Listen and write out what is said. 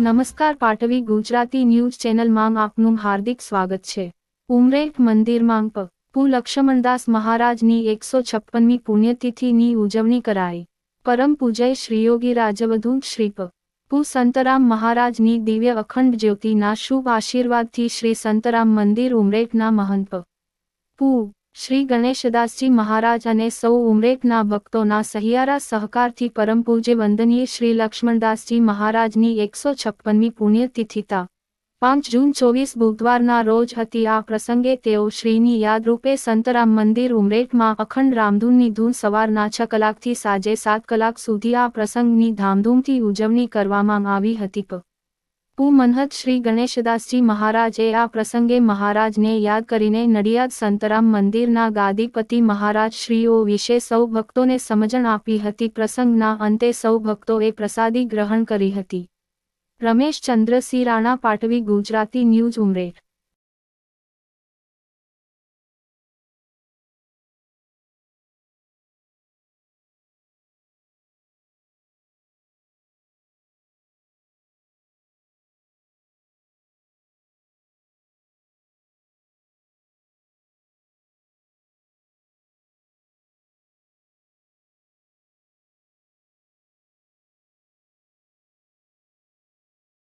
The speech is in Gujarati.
નમસ્કાર પાટવી ગુજરાતી ન્યૂઝ ચેનલમાં આપનું હાર્દિક સ્વાગત છે। ઉમરેઠ મંદિરમાં પુ લક્ષ્મણદાસ મહારાજની 156મી પુણ્યતિથિની ઉજવણી કરાઈ। પરમ પૂજ્ય શ્રી યોગી રાજવધુ શ્રી પુ સંતરામ મહારાજની દિવ્ય અખંડ જ્યોતિના શુભ આશીર્વાદથી શ્રી સંતરામ મંદિર ઉમરેઠના મહંત પુ શ્રી ગણેશદાસજી મહારાજ અને સૌ ઉમરેઠના ભક્તોના સહિયારા સહકારથી પરમ પૂજ્ય વંદનીય શ્રી લક્ષ્મણદાસજી મહારાજની 156મી પુણ્યતિથિ 5 જૂન 24 બુધવારના રોજ હતી। આ પ્રસંગે તેઓ શ્રીની યાદરૂપે સંતરામ મંદિર ઉમરેઠમાં અખંડ રામધૂનની ધૂન સવારના 6 કલાકથી સાંજે 7 કલાક સુધી આ પ્રસંગની ધામધૂમથી ઉજવણી કરવામાં આવી હતી। પુ મહંત શ્રી ગણેશદાસજી મહારાજે આ પ્રસંગે મહારાજને યાદ કરીને નડિયાદ સંતરામ મંદિરના ગાદીપતિ મહારાજ શ્રીઓ વિશે સૌ ભક્તોને સમજણ આપી હતી। પ્રસંગના અંતે સૌ ભક્તોએ પ્રસાદી ગ્રહણ કરી હતી। રમેશ ચંદ્રસિંહ રાણા, પાટવી ગુજરાતી ન્યૂઝ, ઉમરેઠ।